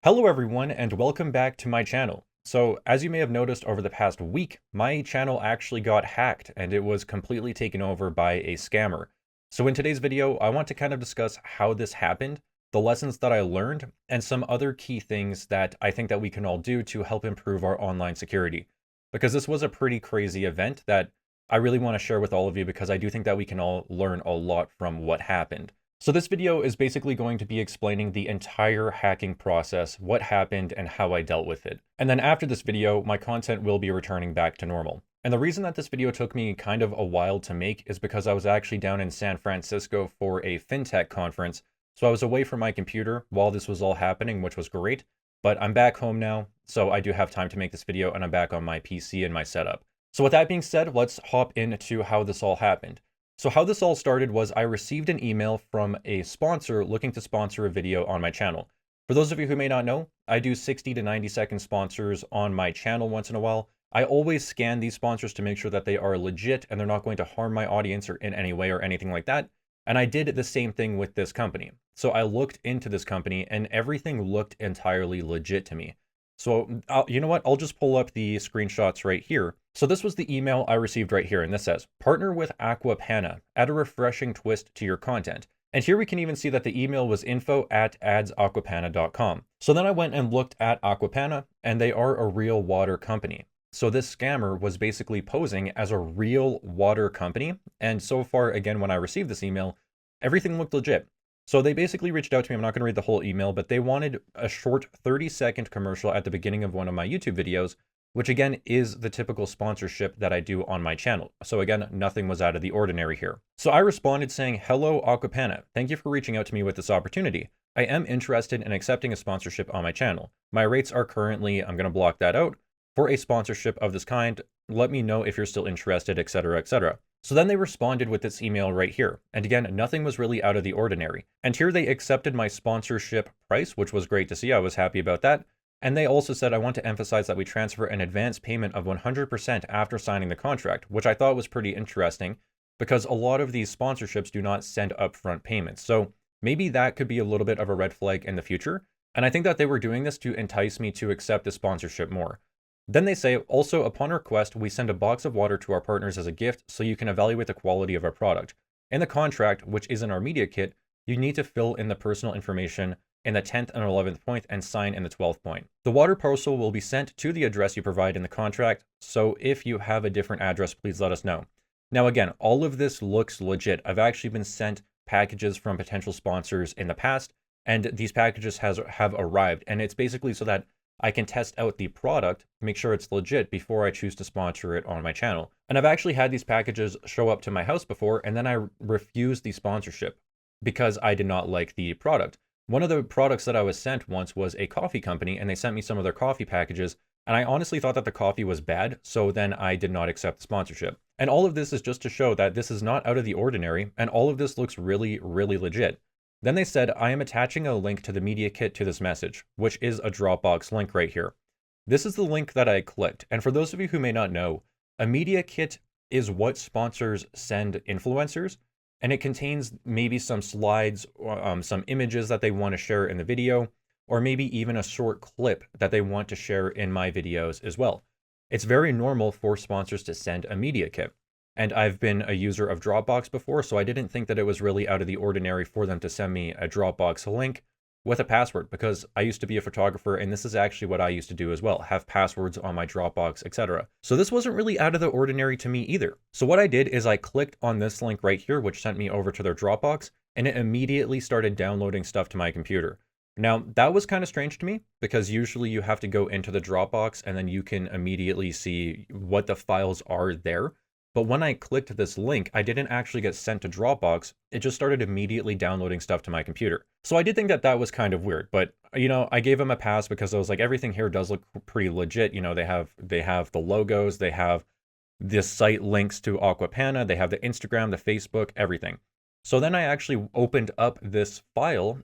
Hello everyone and welcome back to my channel. So as you may have noticed over the past week, my channel actually got hacked and it was completely taken over by a scammer. So in today's video, I want to kind of discuss how this happened, the lessons that I learned, and some other key things that I think that we can all do to help improve our online security. Because this was a pretty crazy event that I really want to share with all of you because I do think that we can all learn a lot from what happened. So this video is basically going to be explaining the entire hacking process, what happened, and how I dealt with it. And then after this video, my content will be returning back to normal. And the reason that this video took me kind of a while to make is because I was actually down in San Francisco for a fintech conference. So I was away from my computer while this was all happening, which was great. But I'm back home now, so I do have time to make this video and I'm back on my PC and my setup. So with that being said, let's hop into how this all happened. So how this all started was I received an email from a sponsor looking to sponsor a video on my channel. For those of you who may not know, I do 60 to 90-second sponsors on my channel once in a while. I always scan these sponsors to make sure that they are legit and they're not going to harm my audience or in any way or anything like that. And I did the same thing with this company. So I looked into this company and everything looked entirely legit to me. So you know what? I'll just pull up the screenshots right here. So this was the email I received right here, and this says, partner with Aqua Panna, add a refreshing twist to your content. And here we can even see that the email was info@adsaquapanna.com. So then I went and looked at Aqua Panna, and they are a real water company. So this scammer was basically posing as a real water company. And so far, again, when I received this email, everything looked legit. So they basically reached out to me. I'm not going to read the whole email, but they wanted a short 30-second commercial at the beginning of one of my YouTube videos, which again is the typical sponsorship that I do on my channel. So again, nothing was out of the ordinary here. So I responded saying, hello, Aqua Panna. Thank you for reaching out to me with this opportunity. I am interested in accepting a sponsorship on my channel. My rates are currently, I'm going to block that out, for a sponsorship of this kind. Let me know if you're still interested, etc., etc. So then they responded with this email right here. And again, nothing was really out of the ordinary. And here they accepted my sponsorship price, which was great to see. I was happy about that. And they also said, I want to emphasize that we transfer an advance payment of 100% after signing the contract, which I thought was pretty interesting because a lot of these sponsorships do not send upfront payments. So maybe that could be a little bit of a red flag in the future. And I think that they were doing this to entice me to accept the sponsorship more. Then they say, also, upon request, we send a box of water to our partners as a gift so you can evaluate the quality of our product. In the contract, which is in our media kit, you need to fill in the personal information in the 10th and 11th point and sign in the 12th point. The water parcel will be sent to the address you provide in the contract, so if you have a different address, please let us know. Now again, all of this looks legit. I've actually been sent packages from potential sponsors in the past, and these packages have arrived, and it's basically so that I can test out the product, make sure it's legit before I choose to sponsor it on my channel. And I've actually had these packages show up to my house before, and then I refused the sponsorship because I did not like the product. One of the products that I was sent once was a coffee company, and they sent me some of their coffee packages, and I honestly thought that the coffee was bad, so then I did not accept the sponsorship. And all of this is just to show that this is not out of the ordinary, and all of this looks really, really legit. Then they said, I am attaching a link to the media kit to this message, which is a Dropbox link right here. This is the link that I clicked. And for those of you who may not know, a media kit is what sponsors send influencers, and it contains maybe some slides, or, some images that they want to share in the video, or maybe even a short clip that they want to share in my videos as well. It's very normal for sponsors to send a media kit. And I've been a user of Dropbox before, so I didn't think that it was really out of the ordinary for them to send me a Dropbox link with a password, because I used to be a photographer and this is actually what I used to do as well, have passwords on my Dropbox, etc. So this wasn't really out of the ordinary to me either. So what I did is I clicked on this link right here, which sent me over to their Dropbox, and it immediately started downloading stuff to my computer. Now, that was kind of strange to me because usually you have to go into the Dropbox and then you can immediately see what the files are there. But when I clicked this link, I didn't actually get sent to Dropbox. It just started immediately downloading stuff to my computer. So I did think that that was kind of weird, but you know, I gave them a pass because I was like, everything here does look pretty legit. You know, they have the logos, they have the site links to Aqua Panna, they have the Instagram, the Facebook, everything. So then I actually opened up this file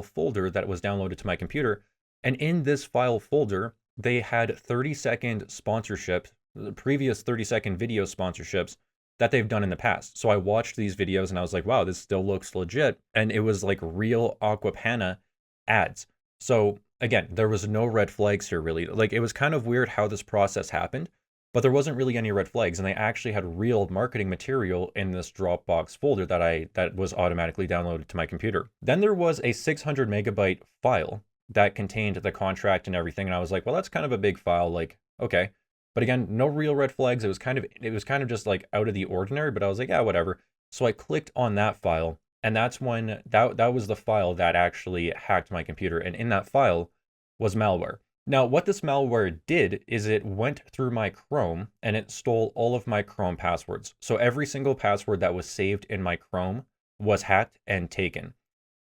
folder that was downloaded to my computer. And in this file folder, they had 30-second sponsorships, the previous 30-second video sponsorships that they've done in the past. So I watched these videos and I was like, wow, this still looks legit. And it was like real Aqua Panna ads. So again, there was no red flags here really. Like it was kind of weird how this process happened, but there wasn't really any red flags, and they actually had real marketing material in this Dropbox folder that was automatically downloaded to my computer. Then there was a 600 megabyte file that contained the contract and everything, and I was like, well, that's kind of a big file, like, okay. But again, no real red flags. It was kind of just like out of the ordinary, but I was like, yeah, whatever. So I clicked on that file, and that's when that was the file that actually hacked my computer, and in that file was malware. Now, what this malware did is it went through my Chrome and it stole all of my Chrome passwords. So every single password that was saved in my Chrome was hacked and taken.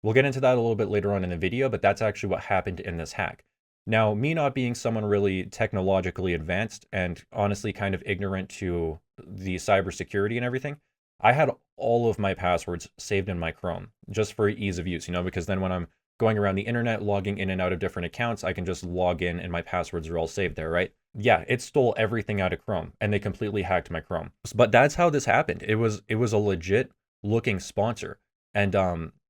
We'll get into that a little bit later on in the video, but that's actually what happened in this hack. Now, me not being someone really technologically advanced and honestly kind of ignorant to the cybersecurity and everything, I had all of my passwords saved in my Chrome just for ease of use, because then when I'm going around the internet, logging in and out of different accounts, I can just log in and my passwords are all saved there, right? Yeah, it stole everything out of Chrome and they completely hacked my Chrome. But that's how this happened. It was a legit looking sponsor. And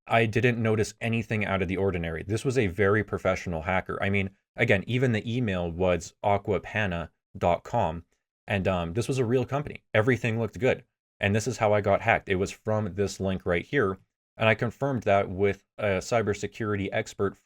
I didn't notice anything out of the ordinary. This was a very professional hacker. I mean, again, even the email was aquapanna.com, and this was a real company. Everything looked good. And this is how I got hacked. It was from this link right here. And I confirmed that with a cybersecurity expert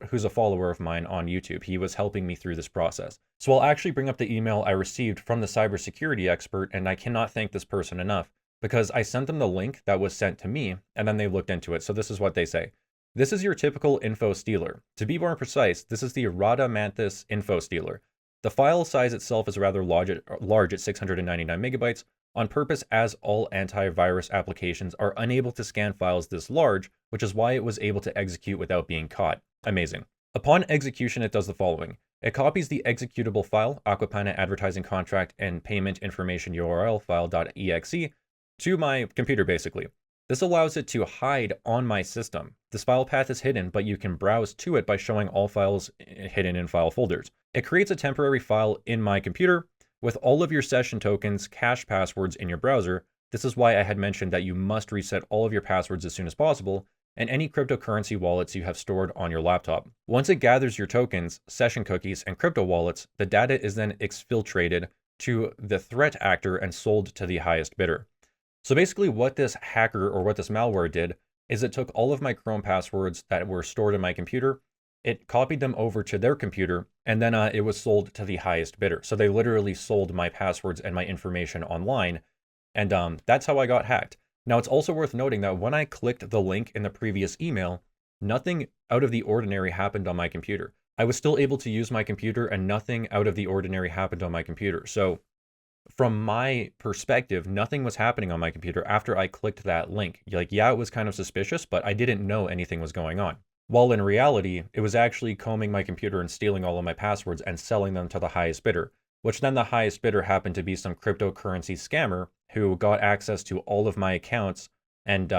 who's a follower of mine on YouTube. He was helping me through this process. So I'll actually bring up the email I received from the cybersecurity expert, and I cannot thank this person enough because I sent them the link that was sent to me, and then they looked into it. So this is what they say. This is your typical info stealer. To be more precise, this is the Radamanthus info stealer. The file size itself is rather large at 699 megabytes, on purpose, as all antivirus applications are unable to scan files this large, which is why it was able to execute without being caught. Amazing. Upon execution, it does the following. It copies the executable file, Aquapanna advertising contract and payment information URL file.exe, to my computer basically. This allows it to hide on my system. This file path is hidden, but you can browse to it by showing all files hidden in file folders. It creates a temporary file in my computer with all of your session tokens, cached passwords in your browser. This is why I had mentioned that you must reset all of your passwords as soon as possible, and any cryptocurrency wallets you have stored on your laptop. Once it gathers your tokens, session cookies, and crypto wallets, the data is then exfiltrated to the threat actor and sold to the highest bidder. So basically what this hacker or what this malware did is it took all of my Chrome passwords that were stored in my computer, it copied them over to their computer, and then it was sold to the highest bidder. So they literally sold my passwords and my information online, and that's how I got hacked. Now, it's also worth noting that when I clicked the link in the previous email, nothing out of the ordinary happened on my computer. I was still able to use my computer, and nothing out of the ordinary happened on my computer. So from my perspective, nothing was happening on my computer after I clicked that link. Like, yeah, it was kind of suspicious, but I didn't know anything was going on. While in reality, it was actually combing my computer and stealing all of my passwords and selling them to the highest bidder, which then the highest bidder happened to be some cryptocurrency scammer who got access to all of my accounts and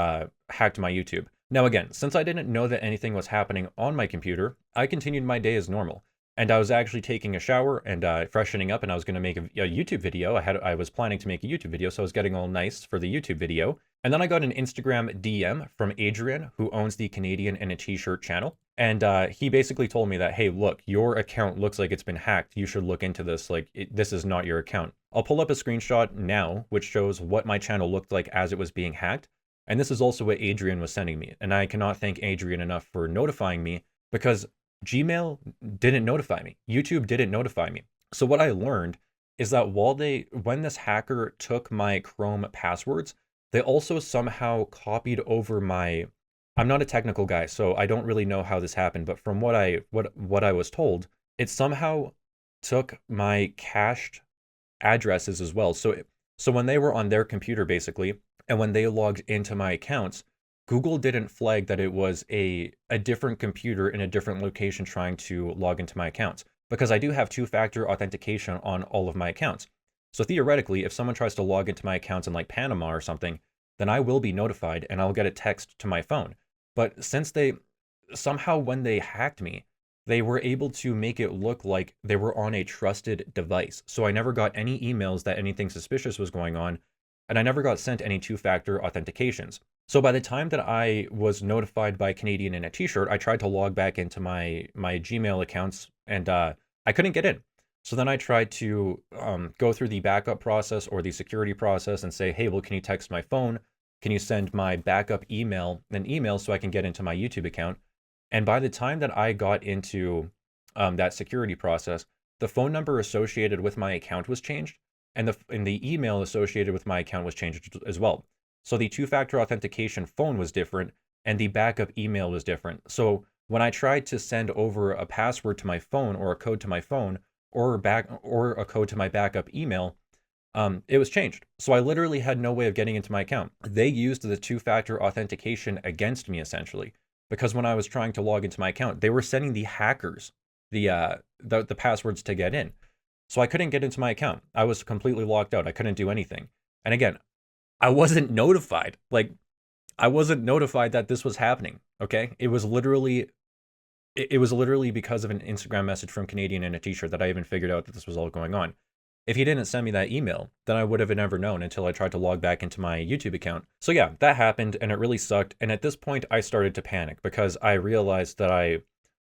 hacked my YouTube. Now again, since I didn't know that anything was happening on my computer, I continued my day as normal. And I was actually taking a shower and freshening up, and I was going to make a YouTube video. I was planning to make a YouTube video, so I was getting all nice for the YouTube video. And then I got an Instagram DM from Adrian, who owns the Canadian in a T-shirt channel. And he basically told me that, hey, look, your account looks like it's been hacked. You should look into this. Like, this is not your account. I'll pull up a screenshot now, which shows what my channel looked like as it was being hacked. And this is also what Adrian was sending me. And I cannot thank Adrian enough for notifying me, because Gmail didn't notify me. YouTube didn't notify me. So what I learned is that when this hacker took my Chrome passwords, they also somehow copied over I'm not a technical guy, so I don't really know how this happened, but from what I was told, it somehow took my cached addresses as well. So when they were on their computer basically, and when they logged into my accounts, Google didn't flag that it was a different computer in a different location trying to log into my accounts, because I do have two-factor authentication on all of my accounts. So theoretically, if someone tries to log into my accounts in like Panama or something, then I will be notified and I'll get a text to my phone. But since somehow when they hacked me, they were able to make it look like they were on a trusted device. So I never got any emails that anything suspicious was going on, and I never got sent any two-factor authentications. So by the time that I was notified by Canadian in a T-shirt, I tried to log back into my Gmail accounts, and I couldn't get in. So then I tried to go through the backup process or the security process and say, hey, well, can you text my phone? Can you send my backup email an email so I can get into my YouTube account? And by the time that I got into that security process, the phone number associated with my account was changed, and the email associated with my account was changed as well. So the two-factor authentication phone was different, and the backup email was different. So when I tried to send over a password to my phone or a code to my phone or a code to my backup email, it was changed. So I literally had no way of getting into my account. They used the two-factor authentication against me essentially, because when I was trying to log into my account, they were sending the hackers the passwords to get in. So I couldn't get into my account. I was completely locked out. I couldn't do anything. And again, I wasn't notified. Like, I wasn't notified that this was happening. Okay. It was literally because of an Instagram message from Canadian in a T-shirt that I even figured out that this was all going on. If he didn't send me that email, then I would have never known until I tried to log back into my YouTube account. So yeah, that happened and it really sucked. And at this point, I started to panic because I realized that I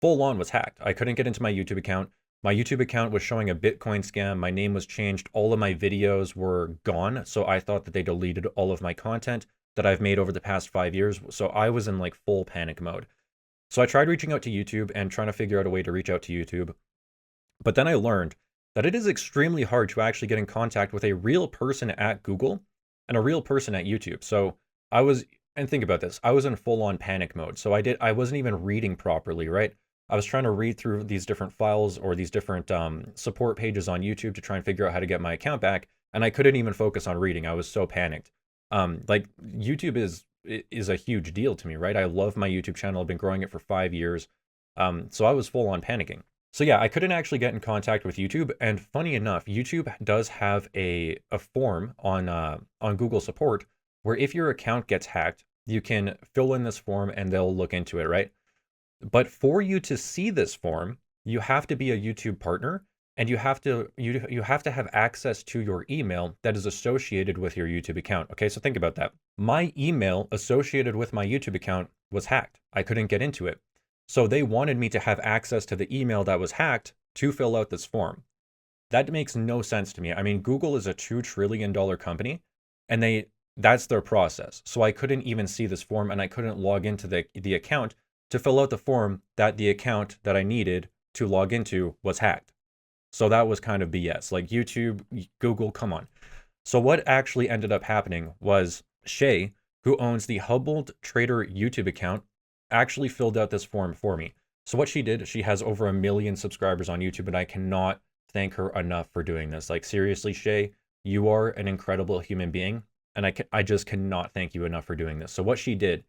full on was hacked. I couldn't get into my YouTube account. My YouTube account was showing a Bitcoin scam. My name was changed. All of my videos were gone. So I thought that they deleted all of my content that I've made over the past 5 years. So I was in like full panic mode. So I tried reaching out to YouTube and trying to figure out a way to reach out to YouTube. But then I learned that it is extremely hard to actually get in contact with a real person at Google and a real person at YouTube. So I was, and think about this, I was in full on panic mode. So I wasn't even reading properly, right? I was trying to read through these different files or these different support pages on YouTube to try and figure out how to get my account back. And I couldn't even focus on reading. I was so panicked. Like YouTube is a huge deal to me, right? I love my YouTube channel. I've been growing it for 5 years. So I was full on panicking. So yeah, I couldn't actually get in contact with YouTube. And funny enough, YouTube does have a form on Google support where if your account gets hacked, you can fill in this form and they'll look into it, right? But for you to see this form, you have to be a YouTube partner and you have to have access to your email that is associated with your YouTube account. Okay, so think about that. My email associated with my YouTube account was hacked. I couldn't get into it. So they wanted me to have access to the email that was hacked to fill out this form. That makes no sense to me. I mean, Google is a $2 trillion company and that's their process. So I couldn't even see this form and I couldn't log into the account to fill out the form that the account that I needed to log into was hacked. So that was kind of BS. Like YouTube, Google, come on. So what actually ended up happening was Shay, who owns the Humbled Trader YouTube account, actually filled out this form for me. So what she did, she has over 1 million subscribers on YouTube, and I cannot thank her enough for doing this. Like seriously, Shay, you are an incredible human being, and I just cannot thank you enough for doing this. So what she did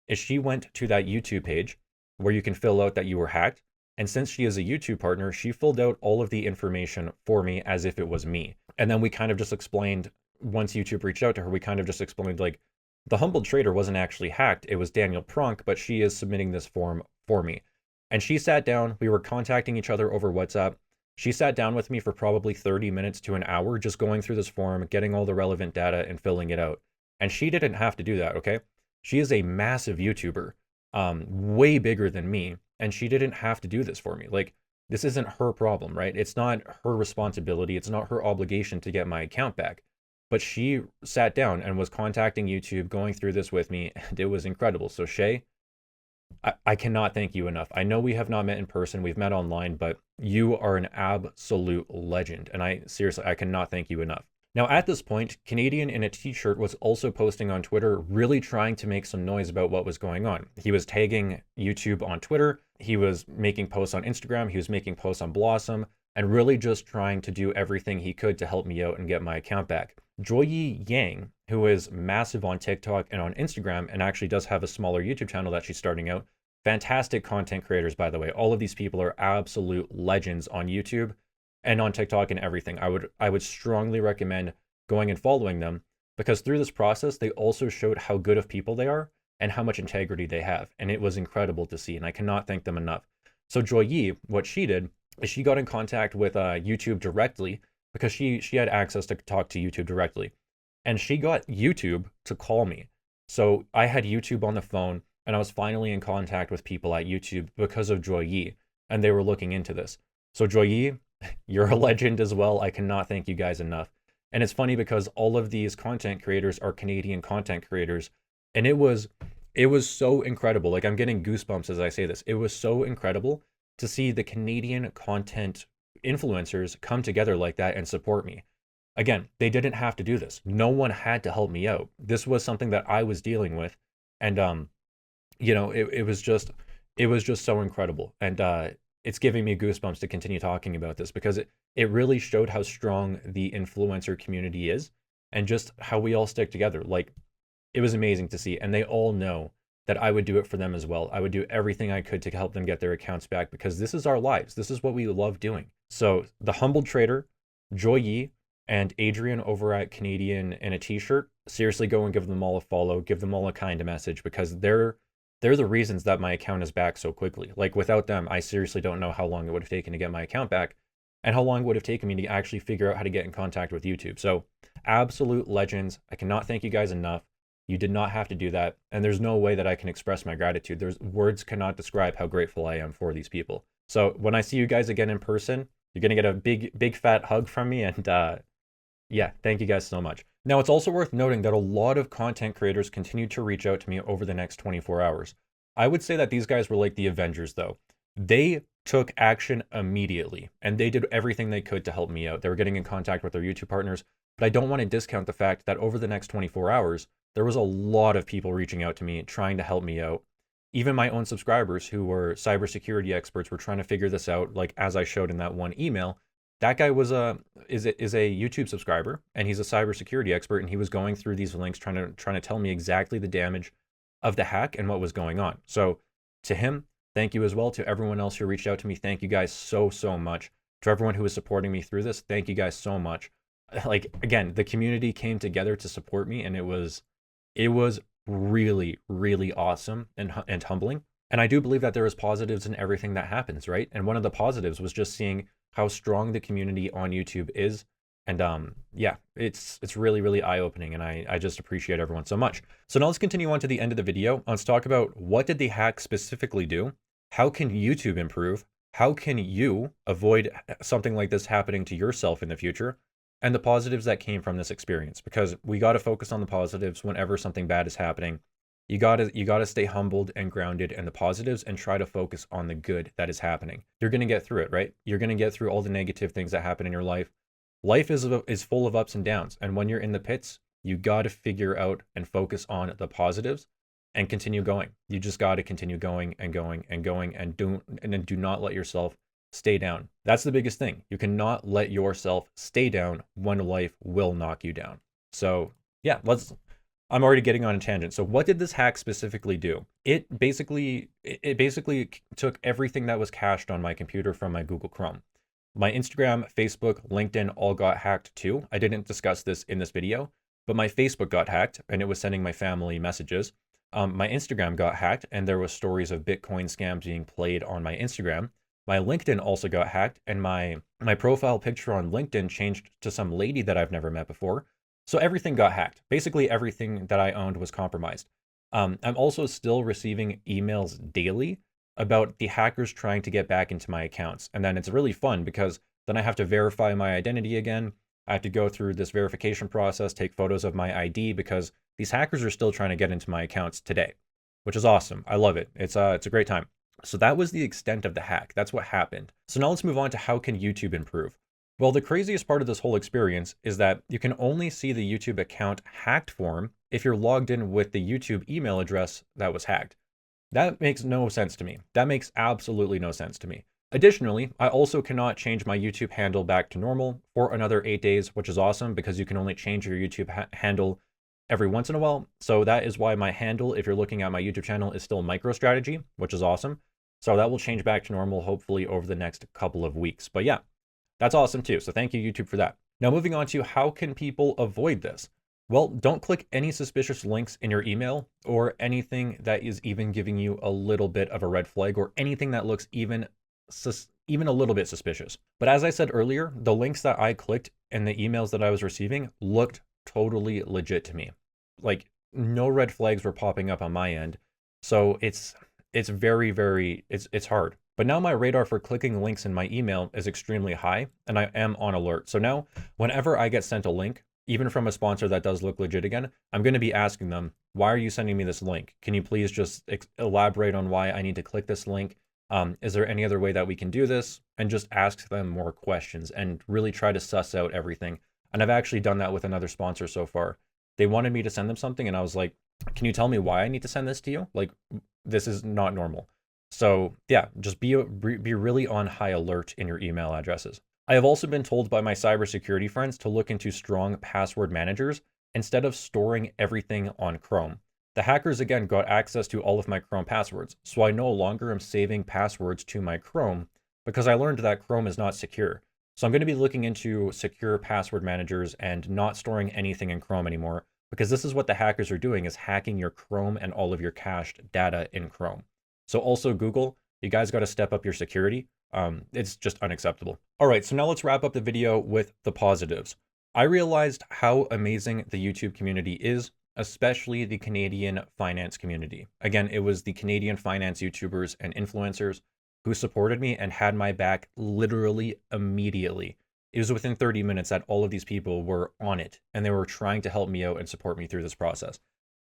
is she went to that YouTube page where you can fill out that you were hacked. And since she is a YouTube partner, she filled out all of the information for me as if it was me. And then we kind of just explained, once YouTube reached out to her, we kind of just explained like, the Humbled Trader wasn't actually hacked. It was Daniel Pronk, but she is submitting this form for me. And she sat down, we were contacting each other over WhatsApp. She sat down with me for probably 30 minutes to an hour, just going through this form, getting all the relevant data and filling it out. And she didn't have to do that, okay? She is a massive YouTuber, way bigger than me, and she didn't have to do this for me. Like, this isn't her problem, right? It's not her responsibility. It's not her obligation to get my account back. But she sat down and was contacting YouTube, going through this with me, and it was incredible. So Shay, I cannot thank you enough. I know we have not met in person, we've met online, but you are an absolute legend. And I cannot thank you enough. Now, at this point, Canadian in a T-shirt was also posting on Twitter, really trying to make some noise about what was going on. He was tagging YouTube on Twitter. He was making posts on Instagram. He was making posts on Blossom and really just trying to do everything he could to help me out and get my account back. Joyee, who is massive on TikTok and on Instagram and actually does have a smaller YouTube channel that she's starting out. Fantastic content creators, by the way. All of these people are absolute legends on YouTube and on TikTok and everything. I would strongly recommend going and following them because through this process, they also showed how good of people they are and how much integrity they have. And it was incredible to see, and I cannot thank them enough. So Joyee, what she did is she got in contact with YouTube directly because she had access to talk to YouTube directly. And she got YouTube to call me. So I had YouTube on the phone, and I was finally in contact with people at YouTube because of Joyee, and they were looking into this. So Joyee, you're a legend as well. I cannot thank you guys enough. And it's funny because all of these content creators are Canadian content creators, and it was so incredible. Like, I'm getting goosebumps as I say this. It was so incredible to see the Canadian content influencers come together like that and support me. Again, they didn't have to do this. No one had to help me out. This was something that I was dealing with, and it was just so incredible. And it's giving me goosebumps to continue talking about this because it really showed how strong the influencer community is and just how we all stick together. Like, it was amazing to see, and they all know that I would do it for them as well. I would do everything I could to help them get their accounts back because this is our lives. This is what we love doing. So the Humbled Trader, Joyee, and Adrian over at Canadian in a T-shirt, seriously go and give them all a follow, give them all a kind message because they're the reasons that my account is back so quickly. Like, without them, I seriously don't know how long it would have taken to get my account back and how long it would have taken me to actually figure out how to get in contact with YouTube. So, absolute legends. I cannot thank you guys enough. You did not have to do that, and there's no way that I can express my gratitude. There's words cannot describe how grateful I am for these people. So, when I see you guys again in person, you're going to get a big fat hug from me, and yeah, thank you guys so much. Now, it's also worth noting that a lot of content creators continued to reach out to me over the next 24 hours. I would say that these guys were like the Avengers, though. They took action immediately, and they did everything they could to help me out. They were getting in contact with their YouTube partners, but I don't want to discount the fact that over the next 24 hours, there was a lot of people reaching out to me, trying to help me out. Even my own subscribers who were cybersecurity experts were trying to figure this out, like as I showed in that one email. That guy is a YouTube subscriber, and he's a cybersecurity expert, and he was going through these links trying to tell me exactly the damage of the hack and what was going on. So to him, thank you as well. To everyone else who reached out to me, thank you guys so much. To everyone who is supporting me through this, thank you guys so much. Like, again, the community came together to support me, and it was really awesome and humbling. And I do believe that there is positives in everything that happens, right? And one of the positives was just seeing how strong the community on YouTube is. And yeah, it's really eye-opening, and I just appreciate everyone so much. So now let's continue on to the end of the video. Let's talk about what did the hack specifically do? How can YouTube improve? How can you avoid something like this happening to yourself in the future? And the positives that came from this experience, because we got to focus on the positives whenever something bad is happening. You gotta stay humbled and grounded in the positives and try to focus on the good that is happening. You're gonna get through it, right? You're gonna get through all the negative things that happen in your life. Life is full of ups and downs, and when you're in the pits, you gotta figure out and focus on the positives and continue going. You just gotta continue going and going and going, and then do not let yourself stay down. That's the biggest thing. You cannot let yourself stay down when life will knock you down. So yeah, I'm already getting on a tangent. So what did this hack specifically do? It basically took everything that was cached on my computer from my Google Chrome. My Instagram, Facebook, LinkedIn all got hacked too. I didn't discuss this in this video, but my Facebook got hacked and it was sending my family messages. My Instagram got hacked and there was stories of Bitcoin scams being played on my Instagram. My LinkedIn also got hacked, and my profile picture on LinkedIn changed to some lady that I've never met before. So everything got hacked. Basically, everything that I owned was compromised. I'm also still receiving emails daily about the hackers trying to get back into my accounts. And then it's really fun because then I have to verify my identity again. I have to go through this verification process, take photos of my ID, because these hackers are still trying to get into my accounts today, which is awesome. I love it. It's a great time. So that was the extent of the hack. That's what happened. So now let's move on to how can YouTube improve? Well, the craziest part of this whole experience is that you can only see the YouTube account hacked form if you're logged in with the YouTube email address that was hacked. That makes no sense to me. That makes absolutely no sense to me. Additionally, I also cannot change my YouTube handle back to normal for another 8 days, which is awesome because you can only change your YouTube handle every once in a while. So that is why my handle, if you're looking at my YouTube channel, is still MicroStrategy, which is awesome. So that will change back to normal, hopefully over the next couple of weeks. But yeah, that's awesome too. So thank you, YouTube, for that. Now moving on to how can people avoid this? Well, don't click any suspicious links in your email or anything that is even giving you a little bit of a red flag or anything that looks even a little bit suspicious. But as I said earlier, the links that I clicked and the emails that I was receiving looked totally legit to me. Like, no red flags were popping up on my end. So it's very, very, it's hard. But now my radar for clicking links in my email is extremely high, and I am on alert. So now whenever I get sent a link, even from a sponsor that does look legit again, I'm going to be asking them, why are you sending me this link? Can you please just elaborate on why I need to click this link? Is there any other way that we can do this? And just ask them more questions and really try to suss out everything. And I've actually done that with another sponsor so far. They wanted me to send them something, and I was like, can you tell me why I need to send this to you? Like, this is not normal. So yeah, just be really on high alert in your email addresses. I have also been told by my cybersecurity friends to look into strong password managers instead of storing everything on Chrome. The hackers again got access to all of my Chrome passwords, so I no longer am saving passwords to my Chrome because I learned that Chrome is not secure. So I'm going to be looking into secure password managers and not storing anything in Chrome anymore, because this is what the hackers are doing, is hacking your Chrome and all of your cached data in Chrome. So also Google, you guys got to step up your security. It's just unacceptable. All right, so now let's wrap up the video with the positives. I realized how amazing the YouTube community is, especially the Canadian finance community. Again, it was the Canadian finance YouTubers and influencers who supported me and had my back literally immediately. It was within 30 minutes that all of these people were on it, and they were trying to help me out and support me through this process.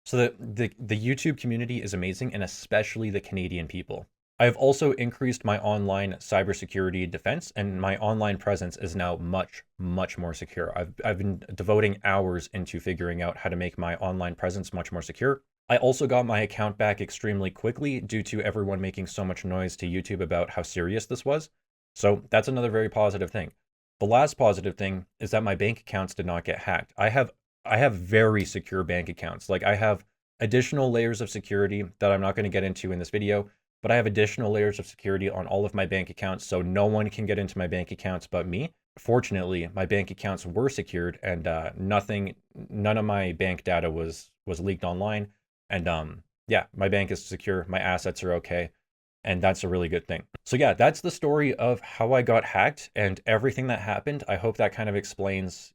So the YouTube community is amazing, and especially the Canadian people. I have also increased my online cybersecurity defense, and my online presence is now much, much more secure. I've been devoting hours into figuring out how to make my online presence much more secure. I also got my account back extremely quickly due to everyone making so much noise to YouTube about how serious this was. So that's another very positive thing. The last positive thing is that my bank accounts did not get hacked. I have very secure bank accounts. Like, I have additional layers of security that I'm not going to get into in this video, but I have additional layers of security on all of my bank accounts, so no one can get into my bank accounts but me. Fortunately, my bank accounts were secured, and none of my bank data was leaked online. And yeah, my bank is secure, my assets are okay, and that's a really good thing. So yeah, that's the story of how I got hacked and everything that happened. I hope that kind of explains,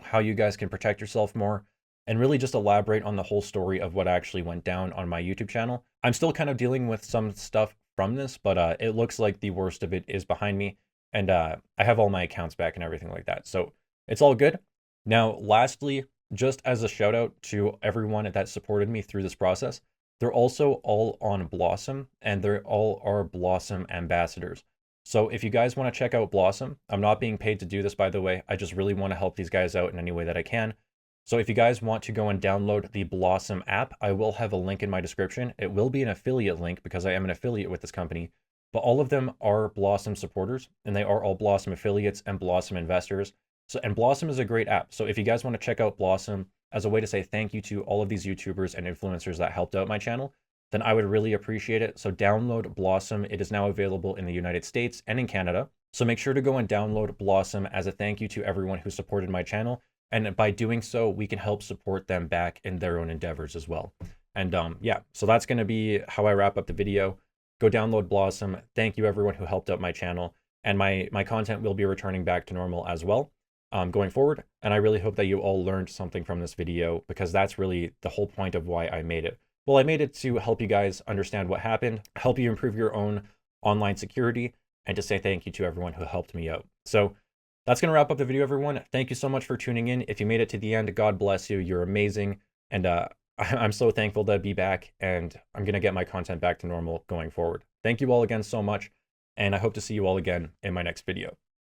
how you guys can protect yourself more, and really just elaborate on the whole story of what actually went down on my YouTube channel. I'm still kind of dealing with some stuff from this, but it looks like the worst of it is behind me, and I have all my accounts back and everything like that. So it's all good. Now, lastly, just as a shout out to everyone that supported me through this process, they're also all on Blossom, and they're all our Blossom ambassadors. So if you guys want to check out Blossom, I'm not being paid to do this, by the way. I just really want to help these guys out in any way that I can. So if you guys want to go and download the Blossom app, I will have a link in my description. It will be an affiliate link because I am an affiliate with this company, but all of them are Blossom supporters, and they are all Blossom affiliates and Blossom investors. So, and Blossom is a great app. So if you guys want to check out Blossom as a way to say thank you to all of these YouTubers and influencers that helped out my channel, then I would really appreciate it. So download Blossom. It is now available in the United States and in Canada. So make sure to go and download Blossom as a thank you to everyone who supported my channel. And by doing so, we can help support them back in their own endeavors as well. And yeah, so that's going to be how I wrap up the video. Go download Blossom. Thank you everyone who helped out my channel. And my content will be returning back to normal as well going forward. And I really hope that you all learned something from this video, because that's really the whole point of why I made it. Well, I made it to help you guys understand what happened, help you improve your own online security, and to say thank you to everyone who helped me out. So that's going to wrap up the video, everyone. Thank you so much for tuning in. If you made it to the end, God bless you. You're amazing. And I'm so thankful to be back, and I'm going to get my content back to normal going forward. Thank you all again so much, and I hope to see you all again in my next video.